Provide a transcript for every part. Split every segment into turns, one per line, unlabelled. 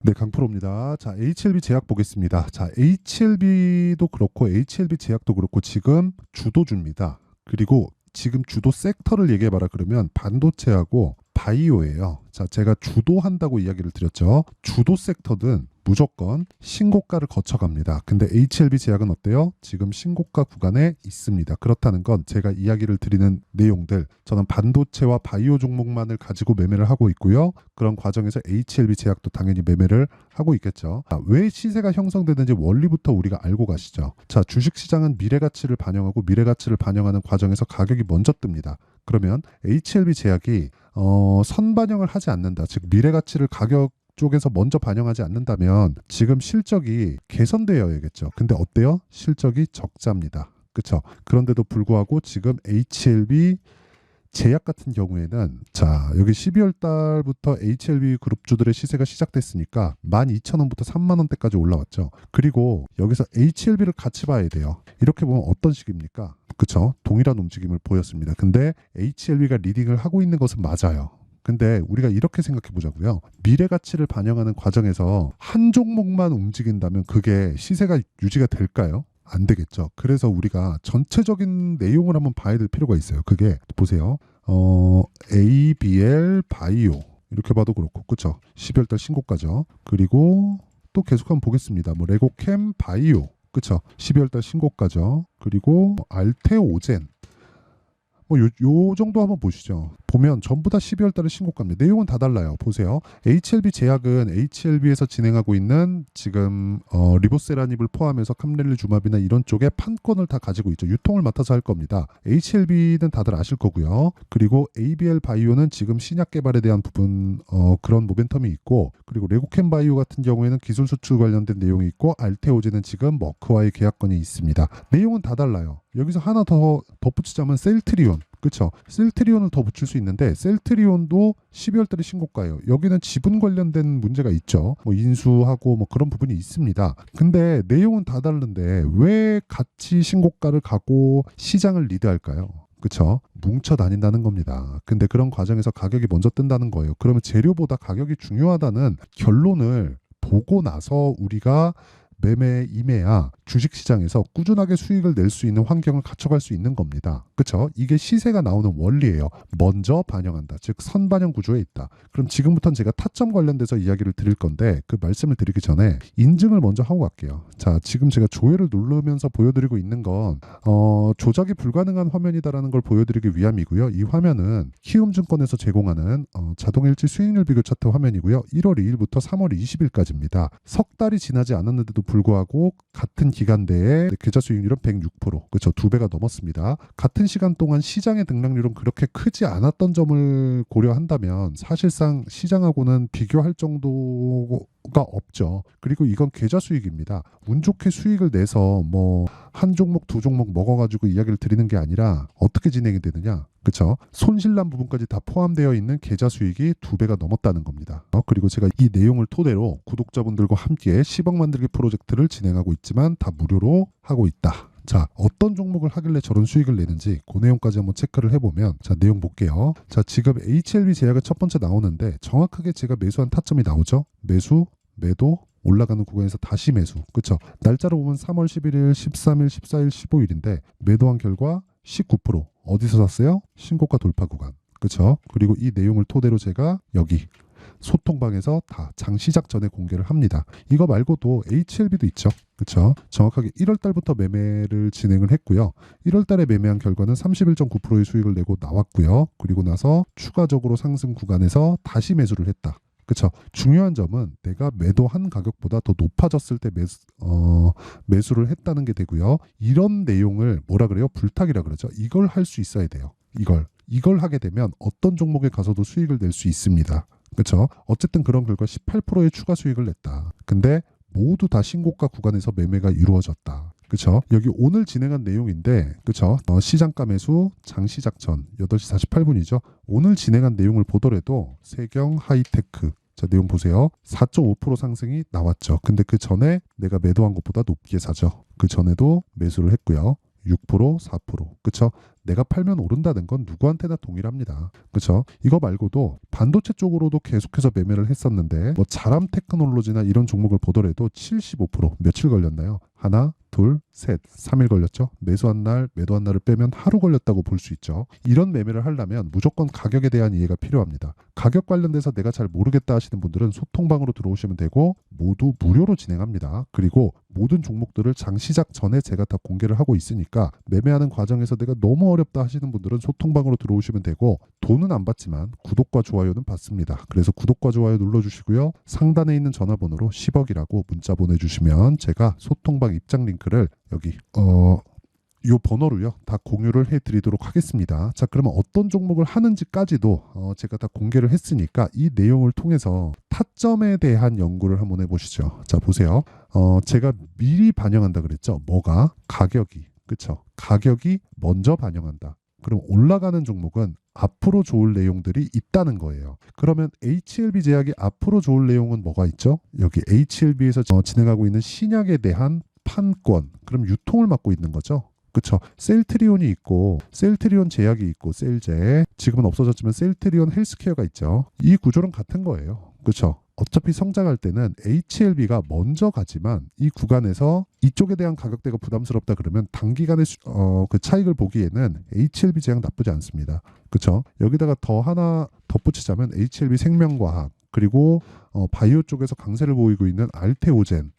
네, 강프로입니다. 자, HLB 제약 보겠습니다. 자, HLB도 그렇고 HLB 제약도 그렇고 지금 주도주입니다. 그리고 지금 주도 섹터를 얘기해봐라 그러면 반도체하고 바이오예요. 자, 제가 주도한다고 이야기를 드렸죠. 주도 섹터든 무조건 신고가를 거쳐갑니다. 근데 HLB 제약은 어때요? 지금 신고가 구간에 있습니다. 그렇다는 건 제가 이야기를 드리는 내용들, 저는 반도체와 바이오 종목만을 가지고 매매를 하고 있고요. 그런 과정에서 HLB 제약도 당연히 매매를 하고 있겠죠. 자, 왜 시세가 형성되는지 원리부터 우리가 알고 가시죠. 자, 주식시장은 미래가치를 반영하고 미래가치를 반영하는 과정에서 가격이 먼저 뜹니다. 그러면 HLB 제약이 선반영을 하지 않는다. 즉 미래가치를 가격 쪽에서 먼저 반영하지 않는다면 지금 실적이 개선되어야겠죠. 근데 어때요? 실적이 적자입니다. 그렇죠? 그런데도 불구하고 지금 HLB 제약 같은 경우에는 자 여기 12월 달부터 HLB 그룹주들의 시세가 시작됐으니까 12,000원부터 3만원대까지 올라왔죠. 그리고 여기서 HLB를 같이 봐야 돼요. 이렇게 보면 어떤 식입니까? 그쵸? 동일한 움직임을 보였습니다. 근데 HLB가 리딩을 하고 있는 것은 맞아요. 근데 우리가 이렇게 생각해 보자고요. 미래 가치를 반영하는 과정에서 한 종목만 움직인다면 그게 시세가 유지가 될까요? 안 되겠죠. 그래서 우리가 전체적인 내용을 한번 봐야 될 필요가 있어요. 그게 보세요. ABL 바이오 이렇게 봐도 그렇고 그쵸? 12월 달 신고가죠. 그리고 또 계속 한번 보겠습니다. 뭐 레고캠 바이오 그쵸? 12월 달 신고가죠. 그리고 알테오젠 요 정도 한번 보시죠. 보면 전부 다 12월 달에 신고가입니다. 내용은 다 달라요. 보세요. HLB 제약은 HLB에서 진행하고 있는 지금 리보세라닙을 포함해서 캄렐리주마비나 이런 쪽에 판권을 다 가지고 있죠. 유통을 맡아서 할 겁니다. HLB는 다들 아실 거고요. 그리고 ABL 바이오는 지금 신약 개발에 대한 부분 그런 모멘텀이 있고 그리고 레고캠 바이오 같은 경우에는 기술 수출 관련된 내용이 있고 알테오제는 지금 머크와의 계약권이 있습니다. 내용은 다 달라요. 여기서 하나 더 덧붙이자면 셀트리온 그렇죠. 셀트리온을 더 붙일 수 있는데 셀트리온도 12월 달에 신고가예요. 여기는 지분 관련된 문제가 있죠. 뭐 인수하고 뭐 그런 부분이 있습니다. 근데 내용은 다 다른데 왜 같이 신고가를 가고 시장을 리드할까요? 그쵸? 뭉쳐 다닌다는 겁니다. 근데 그런 과정에서 가격이 먼저 뜬다는 거예요. 그러면 재료보다 가격이 중요하다는 결론을 보고 나서 우리가 매매 임해야 주식시장에서 꾸준하게 수익을 낼 수 있는 환경을 갖춰갈 수 있는 겁니다. 그렇죠? 이게 시세가 나오는 원리예요. 먼저 반영한다. 즉 선반영 구조에 있다. 그럼 지금부터는 제가 타점 관련돼서 이야기를 드릴 건데 그 말씀을 드리기 전에 인증을 먼저 하고 갈게요. 자, 지금 제가 조회를 누르면서 보여드리고 있는 건 조작이 불가능한 화면이다라는 걸 보여드리기 위함이고요. 이 화면은 키움증권에서 제공하는 자동일지 수익률 비교 차트 화면이고요. 1월 2일부터 3월 20일까지입니다. 석 달이 지나지 않았는데도 불구하고 같은 기간 내에 계좌 수익률은 106%, 그렇죠? 2배가 넘었습니다. 같은 시간 동안 시장의 등락률은 그렇게 크지 않았던 점을 고려한다면 사실상 시장하고는 비교할 정도가 없죠. 그리고 이건 계좌 수익입니다. 운 좋게 수익을 내서 뭐 한 종목 두 종목 먹어가지고 이야기를 드리는 게 아니라 어떻게 진행이 되느냐, 그렇죠? 손실난 부분까지 다 포함되어 있는 계좌 수익이 2배가 넘었다는 겁니다. 그리고 제가 이 내용을 토대로 구독자분들과 함께 10억 만들기 프로젝트를 진행하고 있지만 다 무료로 하고 있다. 자, 어떤 종목을 하길래 저런 수익을 내는지 그 내용까지 한번 체크를 해보면 자, 내용 볼게요. 자, 지금 HLB 제약은 첫 번째 나오는데 정확하게 제가 매수한 타점이 나오죠. 매수, 매도, 올라가는 구간에서 다시 매수. 그렇죠? 날짜로 보면 3월 11일, 13일, 14일, 15일인데 매도한 결과 19% 어디서 샀어요? 신고가 돌파 구간. 그렇죠? 그리고 이 내용을 토대로 제가 여기 소통방에서 다 장 시작 전에 공개를 합니다. 이거 말고도 HLB도 있죠. 그렇죠? 정확하게 1월 달부터 매매를 진행을 했고요. 1월 달에 매매한 결과는 31.9%의 수익을 내고 나왔고요. 그리고 나서 추가적으로 상승 구간에서 다시 매수를 했다. 그렇죠. 중요한 점은 내가 매도한 가격보다 더 높아졌을 때 매수를 했다는 게 되고요. 이런 내용을 뭐라 그래요? 불탁이라 그러죠. 이걸 할 수 있어야 돼요. 이걸 하게 되면 어떤 종목에 가서도 수익을 낼 수 있습니다. 그렇죠. 어쨌든 그런 결과 18%의 추가 수익을 냈다. 근데 모두 다 신고가 구간에서 매매가 이루어졌다. 그렇죠. 여기 오늘 진행한 내용인데 그렇죠. 시장가 매수 장시작 전 8시 48분이죠. 오늘 진행한 내용을 보더라도 세경 하이테크 자, 내용 보세요. 4.5% 상승이 나왔죠. 근데 그 전에 내가 매도한 것보다 높게 사죠. 그 전에도 매수를 했고요. 6%, 4%. 그쵸? 내가 팔면 오른다는 건 누구한테나 동일합니다. 그쵸? 이거 말고도 반도체 쪽으로도 계속해서 매매를 했었는데 뭐 자람 테크놀로지나 이런 종목을 보더라도 75% 며칠 걸렸나요? 하나, 둘, 셋, 3일 걸렸죠. 매수한 날, 매도한 날을 빼면 하루 걸렸다고 볼 수 있죠. 이런 매매를 하려면 무조건 가격에 대한 이해가 필요합니다. 가격 관련돼서 내가 잘 모르겠다 하시는 분들은 소통방으로 들어오시면 되고 모두 무료로 진행합니다. 그리고 모든 종목들을 장 시작 전에 제가 다 공개를 하고 있으니까 매매하는 과정에서 내가 너무 어렵다 하시는 분들은 소통방으로 들어오시면 되고 돈은 안 받지만 구독과 좋아요는 받습니다. 그래서 구독과 좋아요 눌러주시고요. 상단에 있는 전화번호로 10억이라고 문자 보내주시면 제가 소통방 입장 링크를 여기 요 번호로요 다 공유를 해드리도록 하겠습니다. 자, 그러면 어떤 종목을 하는지까지도 제가 다 공개를 했으니까 이 내용을 통해서 타점에 대한 연구를 한번 해보시죠. 자, 보세요. 제가 미리 반영한다 그랬죠. 뭐가? 가격이. 그쵸? 가격이 먼저 반영한다. 그럼 올라가는 종목은 앞으로 좋을 내용들이 있다는 거예요. 그러면 HLB 제약이 앞으로 좋을 내용은 뭐가 있죠? 여기 HLB에서 진행하고 있는 신약에 대한 판권, 그럼 유통을 맡고 있는 거죠. 그쵸? 셀트리온이 있고 셀트리온 제약이 있고 셀제, 지금은 없어졌지만 셀트리온 헬스케어가 있죠. 이 구조는 같은 거예요. 그쵸? 어차피 성장할 때는 HLB가 먼저 가지만 이 구간에서 이쪽에 대한 가격대가 부담스럽다 그러면 단기간에 그 차익을 보기에는 HLB 제약 나쁘지 않습니다. 그쵸? 여기다가 더 하나 덧붙이자면 HLB 생명과학, 그리고 바이오 쪽에서 강세를 보이고 있는 알테오젠,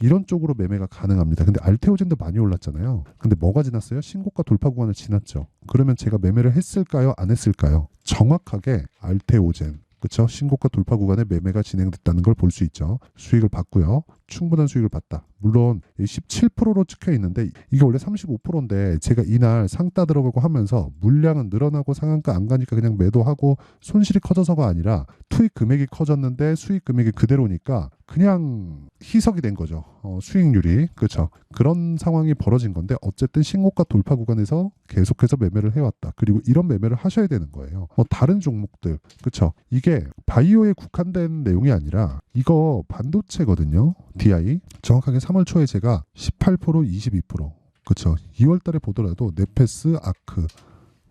이런 쪽으로 매매가 가능합니다. 근데 알테오젠도 많이 올랐잖아요. 근데 뭐가 지났어요? 신고가 돌파 구간을 지났죠. 그러면 제가 매매를 했을까요? 안 했을까요? 정확하게 알테오젠, 그렇죠? 신고가 돌파 구간에 매매가 진행됐다는 걸 볼 수 있죠. 수익을 봤고요. 충분한 수익을 봤다. 물론 17%로 찍혀 있는데 이게 원래 35%인데 제가 이날 상따 들어가고 하면서 물량은 늘어나고 상한가 안 가니까 그냥 매도하고 손실이 커져서가 아니라 투입 금액이 커졌는데 수익 금액이 그대로니까 그냥 희석이 된 거죠. 수익률이. 그렇죠. 그런 상황이 벌어진 건데 어쨌든 신고가 돌파 구간에서 계속해서 매매를 해왔다. 그리고 이런 매매를 하셔야 되는 거예요. 다른 종목들. 그렇죠. 이게 바이오에 국한된 내용이 아니라 이거 반도체거든요. DI. 정확하게 3월 초에 제가 18%, 22%. 그쵸. 2월 달에 보더라도 네페스, 아크.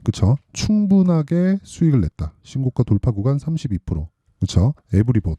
그쵸. 충분하게 수익을 냈다. 신고가 돌파 구간 32%. 그쵸. 에브리봇.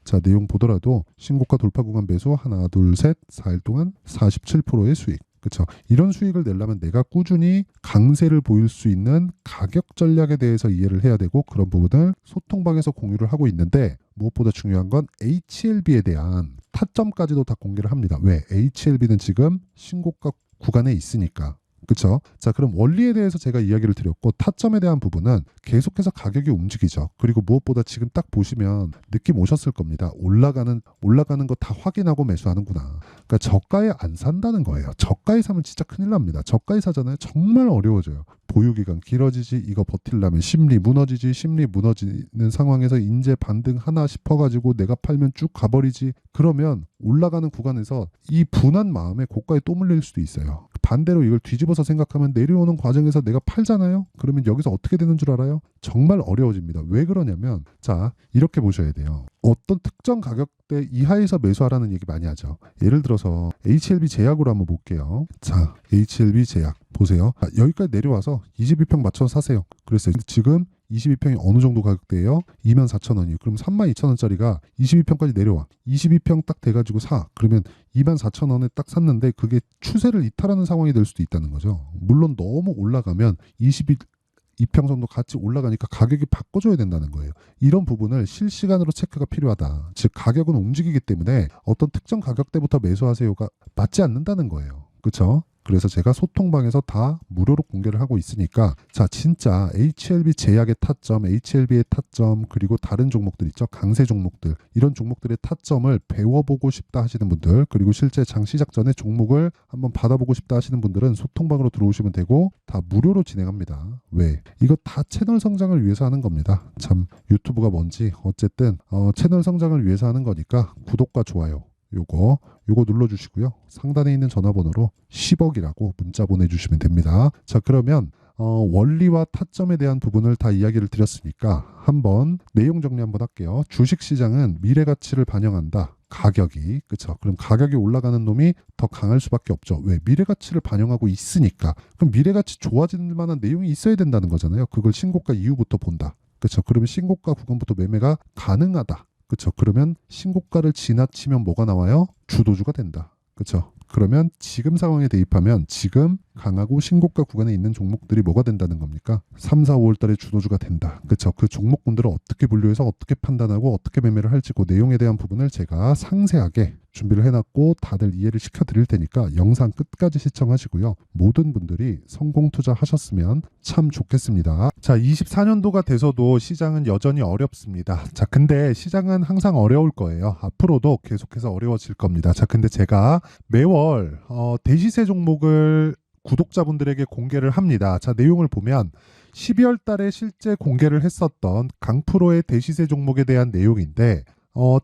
자, 내용 보더라도 신고가 돌파 구간 매수 하나, 둘, 셋, 4일 동안 47%의 수익. 그렇죠. 이런 수익을 내려면 내가 꾸준히 강세를 보일 수 있는 가격 전략에 대해서 이해를 해야 되고 그런 부분을 소통방에서 공유를 하고 있는데 무엇보다 중요한 건 HLB에 대한 타점까지도 다 공개를 합니다. 왜? HLB는 지금 신고가 구간에 있으니까. 그렇죠? 자, 그럼 원리에 대해서 제가 이야기를 드렸고 타점에 대한 부분은 계속해서 가격이 움직이죠. 그리고 무엇보다 지금 딱 보시면 느낌 오셨을 겁니다. 올라가는 거 다 확인하고 매수하는구나. 그러니까 저가에 안 산다는 거예요. 저가에 사면 진짜 큰일 납니다. 저가에 사잖아요. 정말 어려워져요. 보유기간 길어지지, 이거 버틸려면 심리 무너지지, 심리 무너지는 상황에서 인제 반등 하나 싶어가지고 내가 팔면 쭉 가버리지. 그러면 올라가는 구간에서 이 분한 마음에 고가에 또 물릴 수도 있어요. 반대로 이걸 뒤집어서 생각하면 내려오는 과정에서 내가 팔잖아요. 그러면 여기서 어떻게 되는 줄 알아요? 정말 어려워집니다. 왜 그러냐면 자, 이렇게 보셔야 돼요. 어떤 특정 가격대 이하에서 매수하라는 얘기 많이 하죠. 예를 들어서 HLB 제약으로 한번 볼게요. 자, HLB 제약 보세요. 여기까지 내려와서 22평 맞춰서 사세요. 그랬어요. 지금 22평이 어느 정도 가격대예요? 24,000원이에요. 그럼 32,000원짜리가 22평까지 내려와. 22평 딱 돼가지고 사. 그러면 24,000원에 딱 샀는데 그게 추세를 이탈하는 상황이 될 수도 있다는 거죠. 물론 너무 올라가면 22평 정도 같이 올라가니까 가격이 바꿔줘야 된다는 거예요. 이런 부분을 실시간으로 체크가 필요하다. 즉 가격은 움직이기 때문에 어떤 특정 가격대부터 매수하세요가 맞지 않는다는 거예요. 그렇죠? 그래서 제가 소통방에서 다 무료로 공개를 하고 있으니까 자, 진짜 HLB 제약의 타점, HLB의 타점, 그리고 다른 종목들 있죠. 강세 종목들. 이런 종목들의 타점을 배워보고 싶다 하시는 분들, 그리고 실제 장 시작 전에 종목을 한번 받아보고 싶다 하시는 분들은 소통방으로 들어오시면 되고 다 무료로 진행합니다. 왜? 이거 다 채널 성장을 위해서 하는 겁니다. 참 유튜브가 뭔지 어쨌든 채널 성장을 위해서 하는 거니까 구독과 좋아요 요거 눌러주시고요. 상단에 있는 전화번호로 10억이라고 문자 보내주시면 됩니다. 자, 그러면 원리와 타점에 대한 부분을 다 이야기를 드렸으니까 한번 내용 정리 한번 할게요. 주식시장은 미래 가치를 반영한다. 가격이 그쵸? 그럼 가격이 올라가는 놈이 더 강할 수밖에 없죠. 왜? 미래 가치를 반영하고 있으니까. 그럼 미래 가치 좋아질 만한 내용이 있어야 된다는 거잖아요. 그걸 신고가 이후부터 본다. 그쵸? 그러면 신고가 구간부터 매매가 가능하다. 그쵸? 그러면 신고가를 지나치면 뭐가 나와요? 주도주가 된다. 그쵸? 그러면 지금 상황에 대입하면 지금 강하고 신고가 구간에 있는 종목들이 뭐가 된다는 겁니까? 3, 4, 5월 달에 주도주가 된다. 그렇죠? 그 종목군들을 어떻게 분류해서 어떻게 판단하고 어떻게 매매를 할지 그 내용에 대한 부분을 제가 상세하게 준비를 해놨고 다들 이해를 시켜드릴 테니까 영상 끝까지 시청하시고요. 모든 분들이 성공 투자하셨으면 참 좋겠습니다. 자, 24년도가 돼서도 시장은 여전히 어렵습니다. 자, 근데 시장은 항상 어려울 거예요. 앞으로도 계속해서 어려워질 겁니다. 자, 근데 제가 매월 대시세 종목을 구독자분들에게 공개를 합니다. 자, 내용을 보면 12월 달에 실제 공개를 했었던 강프로의 대시세 종목에 대한 내용인데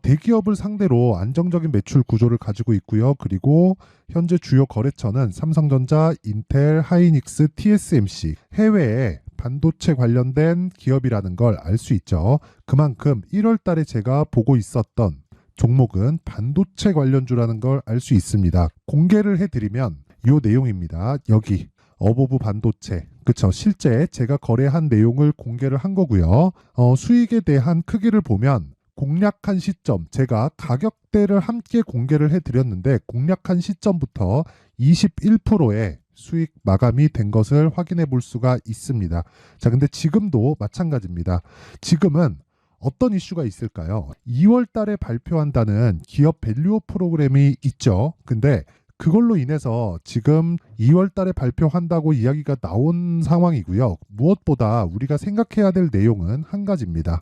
대기업을 상대로 안정적인 매출 구조를 가지고 있고요. 그리고 현재 주요 거래처는 삼성전자, 인텔, 하이닉스, TSMC, 해외에 반도체 관련된 기업이라는 걸 알 수 있죠. 그만큼 1월 달에 제가 보고 있었던 종목은 반도체 관련주라는 걸 알 수 있습니다. 공개를 해드리면 이 내용입니다. 여기 어보브 반도체 그쵸? 실제 제가 거래한 내용을 공개를 한 거고요. 수익에 대한 크기를 보면 공략한 시점 제가 가격대를 함께 공개를 해드렸는데 공략한 시점부터 21%의 수익 마감이 된 것을 확인해 볼 수가 있습니다. 자, 근데 지금도 마찬가지입니다. 지금은 어떤 이슈가 있을까요? 2월 달에 발표한다는 기업 밸류업 프로그램이 있죠. 근데 그걸로 인해서 지금 2월 달에 발표한다고 이야기가 나온 상황이고요. 무엇보다 우리가 생각해야 될 내용은 한 가지입니다.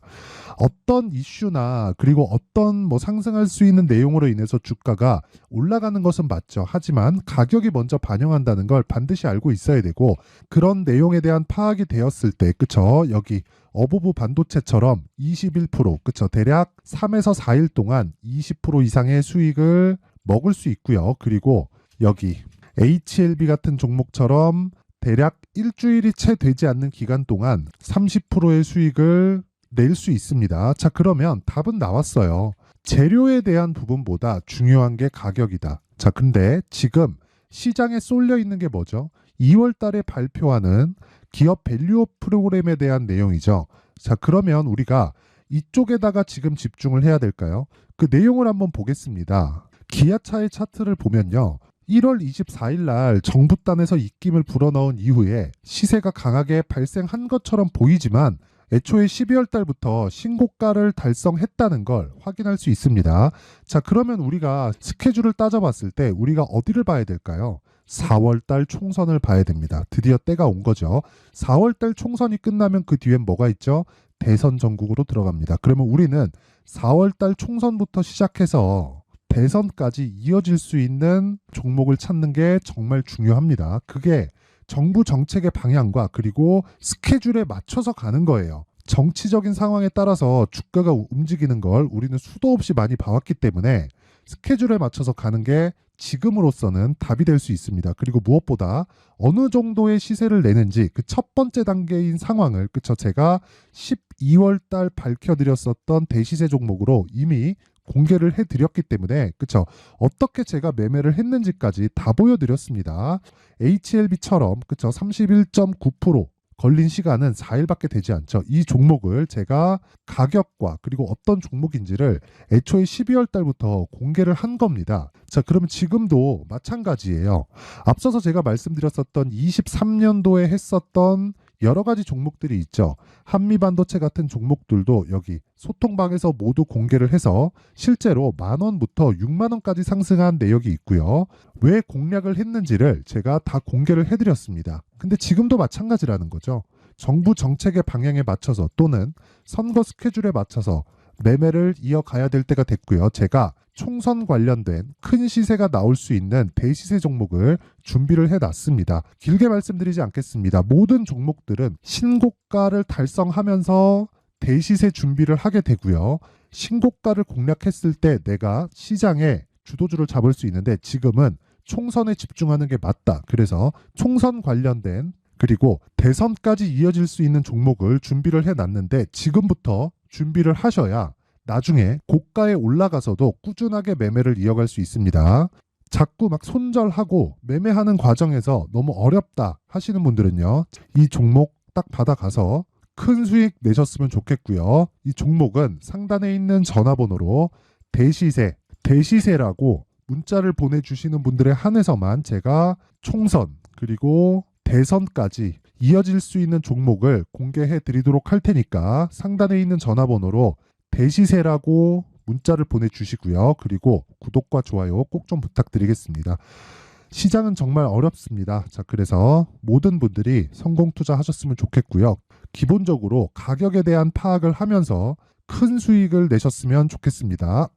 어떤 이슈나 그리고 어떤 상승할 수 있는 내용으로 인해서 주가가 올라가는 것은 맞죠. 하지만 가격이 먼저 반영한다는 걸 반드시 알고 있어야 되고 그런 내용에 대한 파악이 되었을 때 그쵸? 여기 어보브 반도체처럼 21% 그쵸? 대략 3에서 4일 동안 20% 이상의 수익을 먹을 수 있고요. 그리고 여기 HLB 같은 종목처럼 대략 일주일이 채 되지 않는 기간 동안 30%의 수익을 낼 수 있습니다. 자, 그러면 답은 나왔어요. 재료에 대한 부분보다 중요한 게 가격이다. 자, 근데 지금 시장에 쏠려 있는 게 뭐죠? 2월 달에 발표하는 기업 밸류업 프로그램에 대한 내용이죠. 자, 그러면 우리가 이쪽에다가 지금 집중을 해야 될까요? 그 내용을 한번 보겠습니다. 기아차의 차트를 보면요. 1월 24일 날 정부단에서 입김을 불어넣은 이후에 시세가 강하게 발생한 것처럼 보이지만 애초에 12월 달부터 신고가를 달성했다는 걸 확인할 수 있습니다. 자, 그러면 우리가 스케줄을 따져봤을 때 우리가 어디를 봐야 될까요? 4월 달 총선을 봐야 됩니다. 드디어 때가 온 거죠. 4월 달 총선이 끝나면 그 뒤엔 뭐가 있죠? 대선 전국으로 들어갑니다. 그러면 우리는 4월 달 총선부터 시작해서 대선까지 이어질 수 있는 종목을 찾는 게 정말 중요합니다. 그게 정부 정책의 방향과 그리고 스케줄에 맞춰서 가는 거예요. 정치적인 상황에 따라서 주가가 움직이는 걸 우리는 수도 없이 많이 봐왔기 때문에 스케줄에 맞춰서 가는 게 지금으로서는 답이 될 수 있습니다. 그리고 무엇보다 어느 정도의 시세를 내는지 그 첫 번째 단계인 상황을 그쵸? 제가 12월 달 밝혀드렸었던 대시세 종목으로 이미 공개를 해드렸기 때문에 그쵸? 어떻게 제가 매매를 했는지까지 다 보여드렸습니다. HLB처럼 그쵸? 31.9% 걸린 시간은 4일밖에 되지 않죠. 이 종목을 제가 가격과 그리고 어떤 종목인지를 애초에 12월 달부터 공개를 한 겁니다. 자, 그러면 지금도 마찬가지예요. 앞서서 제가 말씀드렸었던 23년도에 했었던 여러 가지 종목들이 있죠. 한미반도체 같은 종목들도 여기 소통방에서 모두 공개를 해서 실제로 10,000원부터 60,000원까지 상승한 내역이 있고요. 왜 공략을 했는지를 제가 다 공개를 해드렸습니다. 근데 지금도 마찬가지라는 거죠. 정부 정책의 방향에 맞춰서 또는 선거 스케줄에 맞춰서 매매를 이어가야 될 때가 됐고요. 제가 총선 관련된 큰 시세가 나올 수 있는 대시세 종목을 준비를 해놨습니다. 길게 말씀드리지 않겠습니다. 모든 종목들은 신고가를 달성하면서 대시세 준비를 하게 되고요. 신고가를 공략했을 때 내가 시장에 주도주를 잡을 수 있는데 지금은 총선에 집중하는 게 맞다. 그래서 총선 관련된 그리고 대선까지 이어질 수 있는 종목을 준비를 해놨는데 지금부터 준비를 하셔야 나중에 고가에 올라가서도 꾸준하게 매매를 이어갈 수 있습니다. 자꾸 막 손절하고 매매하는 과정에서 너무 어렵다 하시는 분들은요, 이 종목 딱 받아가서 큰 수익 내셨으면 좋겠고요. 이 종목은 상단에 있는 전화번호로 대시세라고 문자를 보내주시는 분들에 한해서만 제가 총선 그리고 대선까지 이어질 수 있는 종목을 공개해 드리도록 할 테니까 상단에 있는 전화번호로 대시세라고 문자를 보내주시고요. 그리고 구독과 좋아요 꼭 좀 부탁드리겠습니다. 시장은 정말 어렵습니다. 자, 그래서 모든 분들이 성공 투자하셨으면 좋겠고요. 기본적으로 가격에 대한 파악을 하면서 큰 수익을 내셨으면 좋겠습니다.